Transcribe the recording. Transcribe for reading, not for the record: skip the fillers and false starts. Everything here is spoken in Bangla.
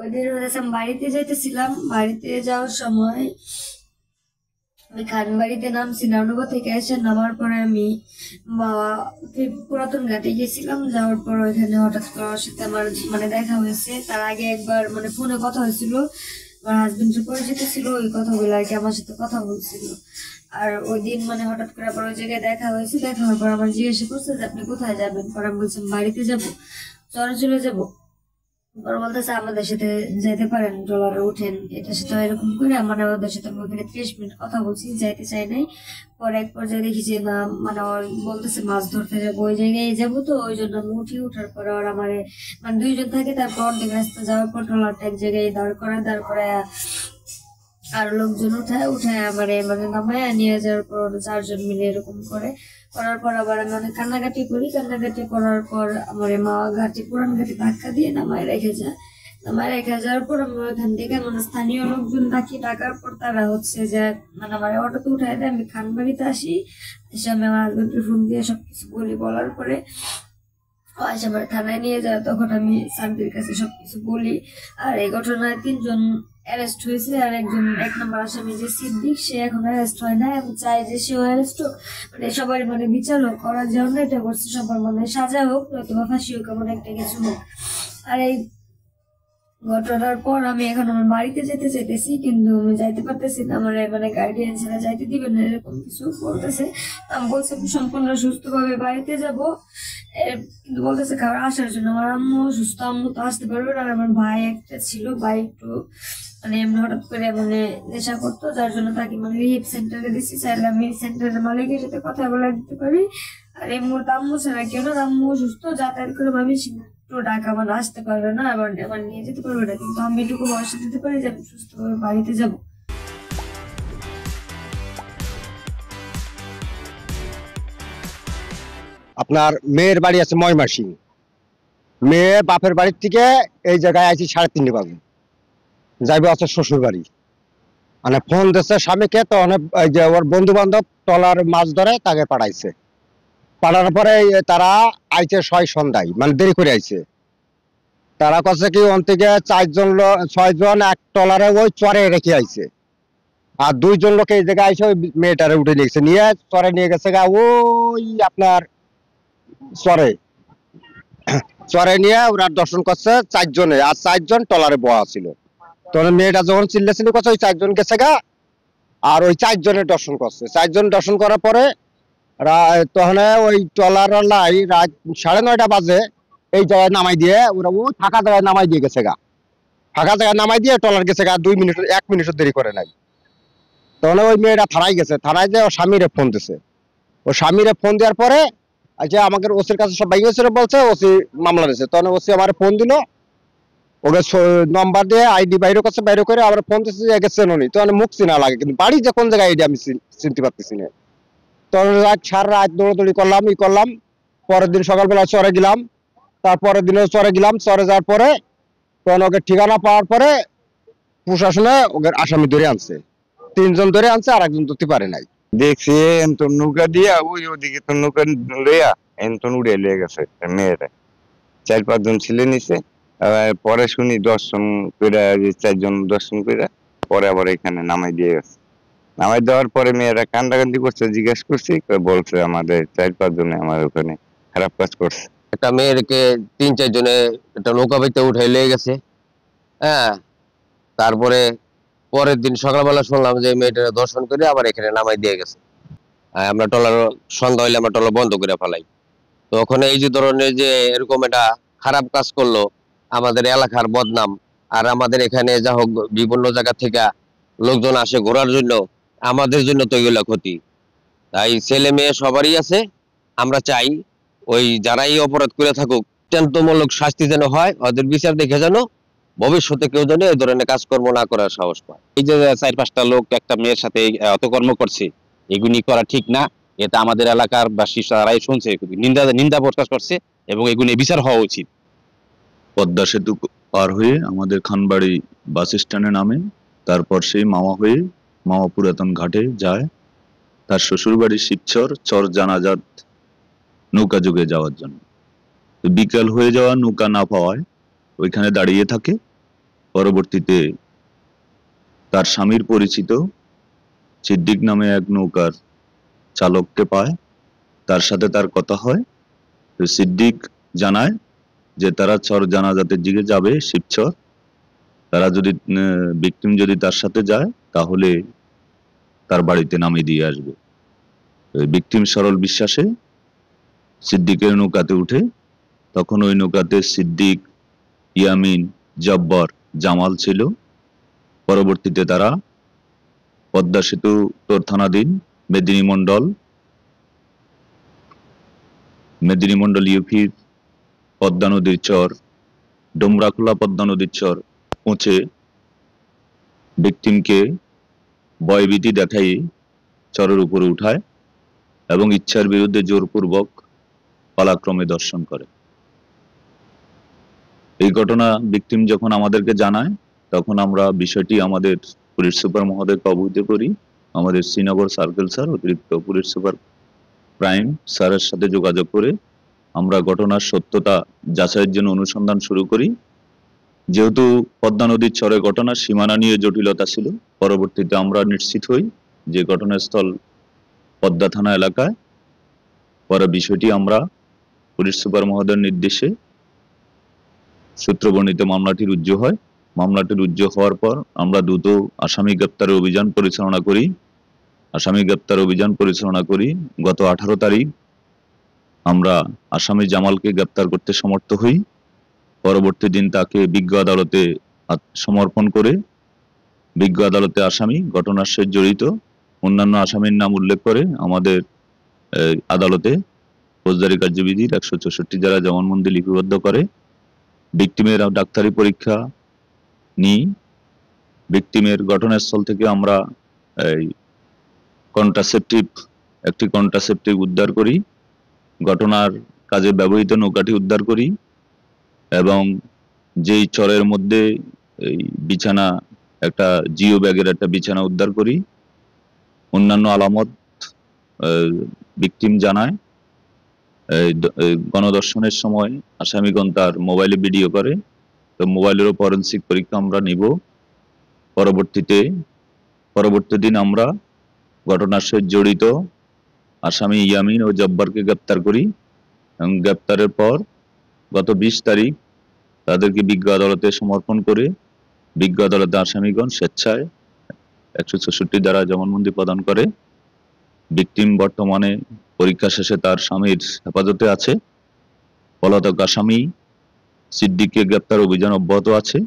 ওই দিন হচ্ছে আমি বাড়িতে যাইতেছিলাম, বাড়িতে যাওয়ার সময় আমি খানবাড়িতে নামছি। নানুগা থেকে এসে নামার পরে আমি পুরাতন ঘাটে গেছিলাম। যাওয়ার পর ওইখানে হঠাৎ করে ওর সাথে আমার দেখা হয়েছে। তার আগে একবার ফোনে কথা হয়েছিল, আমার হাজবেন্ডের পরিচিত ছিল, ওই কথাগুলো আর কি আমার সাথে কথা বলছিল। আর ওই দিন হঠাৎ করে আবার ওই জায়গায় দেখা হয়েছে। দেখা হওয়ার পর আমার জিজ্ঞাসা করছে যে আপনি কোথায় যাবেন। পর আমি বলছিলাম বাড়িতে যাবো, চরে চলে যাবো। ওরা বলতেছে আমাদের সাথে যেতে পারেন, ট্রলারে উঠেন। এটার সাথে এরকম করে ওদের সাথে আমি ওখানে 30 মিনিট কথা বলছি, যাইতে চাই নাই। পরে এক পর্যায়ে দেখি যে না ওর বলতেছে মাছ ধরতে যাবো, ওই জায়গায় যাবো। তো ওই জন্য আমি উঠার পরে ওরা দুইজন থাকে। তারপর অর্ধেক রাস্তা যাওয়ার পর ট্রলারটা এক জায়গায় দাঁড় করায় আর লোকজন উঠায় নামায় নিয়ে যাওয়ার পর 4 জন মিলে এরকম করার পর আবার আমি অনেক কান্নাকাটি করি। কান্নাকাটি করার পর আমার মা পুরান ঘাটে ধাক্কা দিয়ে নামায় রেখে যায়। নামায় রেখে যাওয়ার পর আমি ওখান থেকে স্থানীয় লোকজন ডাকার পর তারা হচ্ছে যে আমার অটোতে উঠায় দেয়। আমি খানবাড়িতে আসি, এসে আমি আমার হাজবেন্ডকে ফোন দিয়ে সবকিছু বলার পরে আয়সা আমার থানায় নিয়ে যায়। তখন আমি স্যারদের কাছে সবকিছু বলি। আর এই ঘটনায় 3 জন অ্যারেস্ট হয়েছে। আর একজন 1 নম্বর আসামি যে সিদ্দিক, সে এখন অ্যারেস্ট হয় না। আমি চাই যে সেও অ্যারেস্ট হোক, সবার বিচার হোক। করার জন্য এটা করছে, সবার সাজা হোক, নয়তো ফাঁসি হোক, এমন একটা কিছু হোক। আর এই ঘটনার পর আমি এখন আমার বাড়িতে যেতে চাইতেছি, কিন্তু আমি যাইতে পারতেছি না। আমার গার্ডিয়ান ছাড়া যাইতে দিবে না, এরকম কিছু বলতেছে। আমি বলছি আমি সম্পূর্ণ সুস্থ ভাবে বাড়িতে যাব, কিন্তু বলতেছে খাবার আসার জন্য। আমার আম্মু সুস্থ, আম্মু তো আসতে পারবে না। আমার ভাই একটা ছিল, ভাই একটু এমনি হঠাৎ করে নেশা করতো, যার জন্য তাকে রিহেব সেন্টারে দিচ্ছি। চাইলে আমি সেন্টারের মালিকের সাথে কথা বলে দিতে পারি। আর এই মুহূর্তে আম্মু ছাড়া কেন, আম্মু সুস্থ, যাতায়াত করে ভাবি ঢাকা আসতে পারবে না, আবার নিয়ে যেতে পারবে না। কিন্তু আমি এটুকু ভরসা দিতে পারি যে আমি সুস্থভাবে বাড়িতে যাব। আপনার মেয়ের বাড়ি আছে ময়মাসিং। মেয়ে বাপের বাড়ির থেকে এই জায়গায় আছি 3:30 বাজে, যাইবে আছে শ্বশুর বাড়ি। ফোন দিচ্ছে স্বামীকে, তো এই যে ওর বন্ধু বান্ধব ট্রলার মাছ ধরে তাকে পাঠাইছে। পাঠানোর পরে তারা আইছে 6 সন্ধ্যায়, দেরি করে আইছে। তারা কাছে কি থেকে 6 জন এক ট্রলারে ওই চরে রেখে আইছে। আর 2 জন লোক এই জায়গায় আইসে ওই মেয়েটারে উঠে নিয়ে গেছে, নিয়ে চরে নিয়ে গেছে ওই আপনার চরে চরে নিয়ে ওরা দর্শন করছে 4 জনে, আর 4 জন ট্রলারে বয়া ছিল। তখন মেয়েটা যখন চিল্লাচিল্লি করছে ওই 4 জন গেছে গা, আর ওই 4 জনের দর্শন করছে। 4 জন দর্শন করার পরে তখন ওই ট্রলার লাই রাত 9:30 বাজে এই জায়গায় নামাই দিয়ে ওরা ওই ফাঁকা জায়গায় নামাই দিয়ে গেছে গা। ফাঁকা জায়গায় নামাই দিয়ে ট্রলার গেছে গা, 1 মিনিট দেরি করে নাই। তখন ওই মেয়েটা থানায় গেছে, থানায় যে ওর স্বামীরে ফোন দিছে। ও স্বামীরে ফোন দেওয়ার পরে আচ্ছা আমাদের ওসির কাছে সব বাইরে বলছে, ওসি মামলা দিয়েছে। তখন ওসি আমার ফোন দিল, ওকে নম্বর দিয়ে আইডি বাইরে করছে, বাইরে করে আবার ফোন দিচ্ছে যে চেনুনি। তো মুখ চিনা লাগে, কিন্তু বাড়ি যে কোন জায়গায় আইডি আমি চিনতে পারতেছি না। তখন সারা রাত দৌড়াদৌড়ি করলাম। পরের দিন সকালবেলা চরে গেলাম, তারপরের দিনে চরে গেলাম। চরে যাওয়ার পরে তখন ওকে ঠিকানা পাওয়ার পরে প্রশাসনে ওকে আসামি ধরে আনছে। 3 জন ধরে আনছে, আর একজন ধরতে পারে নাই। দেখছি এনতো নৌকা দিয়া ওদিকে তো নৌকা লইয়া এনতো উড়ে লিয়ে গেছে মেয়েরা। 4-5 জন ছেলে নিছে। পরে শুনি 10 জন করে, 4 জন 10 জন করে। পরে আবার এখানে নামাই দিয়ে গেছে। নামাই দেওয়ার পরে মেয়েরা কান্দাকান্দি করছে, জিজ্ঞেস করছি, বলছে আমাদের 4-5 জনে আমার ওখানে খারাপ কাজ করছে। একটা মেয়েকে 3-4 জনে একটা নৌকা বাইতে উঠাই লিয়ে গেছে। হ্যাঁ, তারপরে পরের দিন সকালবেলা শুনলাম যে মেয়েটা দর্শন করে আবার এখানে নামাই দিয়ে গেছে। আমরা ট্রলার সন্ধ্যা হইলে আমরা ট্রলার বন্ধ করে ফেলাই। তো ওখানে এই যে ধরনের যে এরকম একটা খারাপ কাজ করলো, আমাদের এলাকার বদনাম। আর আমাদের এখানে যা হোক বিভিন্ন জায়গা থেকে লোকজন আসে ঘোরার জন্য, আমাদের জন্য তো এগুলো ক্ষতি। তাই ছেলে মেয়ে সবারই আছে। আমরা চাই ওই যারাই অপরাধ করে থাকুক দৃষ্টান্তমূলক শাস্তি যেন হয়, ওদের বিচার দেখে যেন ভবিষ্যতে কেউ যেন এই ধরনের কাজকর্ম না করার সাহস পায়। এই যে 4-5টা লোক একটা মেয়ের সাথে অতকর্ম করছে, এগুলি করা ঠিক না। এটা আমাদের এলাকার বাসী তারাই শুনছে, নিন্দা প্রকাশ করছে, এবং এগুলি বিচার হওয়া উচিত। পদ্মা সেতু পার হয়ে আমাদের খানবাড়ি বাস স্ট্যান্ডে নামে, তারপর সেই মামা পুরাতন ঘাটে যায় তার শ্বশুর বাড়ি শিবচর চর জানাজাত নৌকা যুগে যাওয়ার জন্য। বিকেল হয়ে যাওয়া, নৌকা না পাওয়ায় ওইখানে দাঁড়িয়ে থাকে। পরবর্তীতে তার স্বামীর পরিচিত সিদ্দিক নামে এক নৌকার চালককে পায়, তার সাথে তার কথা হয়। তো সিদ্দিক জানায় যে তারা চর জানাজাতের দিকে যাবে, শিবচর। তারা যদি ভিকটিম যদি তার সাথে যায় তাহলে তার বাড়িতে নামিয়ে দিয়ে আসবে। ভিকটিম সরল বিশ্বাসে সিদ্দিকের নৌকাতে উঠে। তখন ওই নৌকাতে সিদ্দিক, ইয়ামিন, জব্বর, জামাল ছিল। পরবর্তীতে তারা পদ্মা সেতু উত্তর থানাধীন মেদিনী মন্ডল ইউপির পদ্মা নদীর চর, ডোমরাখোলা পদ্মা নদীর চর পৌঁছে ভিকটিমকে ভয়ভীতি দেখাই চরের উপরে উঠায় এবং ইচ্ছার বিরুদ্ধে জোরপূর্বক পালাক্রমে দর্শন করে। এই ঘটনা ভিকটিম যখন আমাদেরকে জানায় তখন আমরা বিষয়টি আমাদের পুলিশ সুপার মহোদয়কে অবহিত করি। আমাদের শ্রীনগর সার্কেল স্যার, অতিরিক্ত পুলিশ সুপার ক্রাইম স্যারের সাথে যোগাযোগ করে আমরা ঘটনার সত্যতা যাচাইয়ের জন্য অনুসন্ধান শুরু করি। যেহেতু পদ্মা নদীর চরে ঘটনার সীমানা নিয়ে জটিলতা ছিল, পরবর্তীতে আমরা নিশ্চিত হই যে ঘটনাস্থল পদ্মা থানা এলাকায়। পরে বিষয়টি আমরা পুলিশ সুপার মহোদয়ের নির্দেশে সূত্রবর্ণিত মামলাটি রুজু হয়। মামলাটি রুজু হওয়ার পর আমরা দ্রুত আসামি গ্রেপ্তারের অভিযান পরিচালনা করি। গত 18 তারিখ আমরা আসামি জামালকে গ্রেপ্তার করতে সমর্থ হই। পরবর্তী দিন তাকে বিজ্ঞ আদালতে সমর্পণ করে বিজ্ঞ আদালতে আসামি ঘটনার সাথে জড়িত অন্যান্য আসামির নাম উল্লেখ করে আমাদের আদালতে ফৌজদারি কার্যবিধির 164 ধারা জবানবন্দি লিপিবদ্ধ করে। ভিকটিমের ডাক্তারি পরীক্ষা নিই। ভিকটিমের ঘটনাস্থল থেকে আমরা একটি কন্ট্রাসেপটিভ উদ্ধার করি, ঘটনার কাজে ব্যবহৃত নৌকাটি উদ্ধার করি এবং যেই চরের মধ্যে এই বিছানা, একটা জিও ব্যাগের একটা বিছানা উদ্ধার করি। অন্যান্য আলামত ভিকটিম জানায়। গণদর্শনের সময় আসামিগণ তার মোবাইলে ভিডিও করে, তো মোবাইলেরও ফরেনসিক পরীক্ষা আমরা নিব। পরবর্তী দিন আমরা ঘটনার সাথে জড়িত আসামি ইয়ামিন ও জব্বরকে গ্রেপ্তার করি এবং গ্রেপ্তারের পর গত 20 তারিখ তাদেরকে বিজ্ঞ আদালতে সমর্পণ করে বিজ্ঞ আদালতে আসামিগণ স্বেচ্ছায় 164 ধারা জবানবন্দি প্রদান করে। ভিকটিম বর্তমানে পরীক্ষা শেষে তার স্বামীর হেফাজতে আছে। পলাতক আসামি সিদ্দিককে গ্রেপ্তার অভিযান অব্যাহত আছে।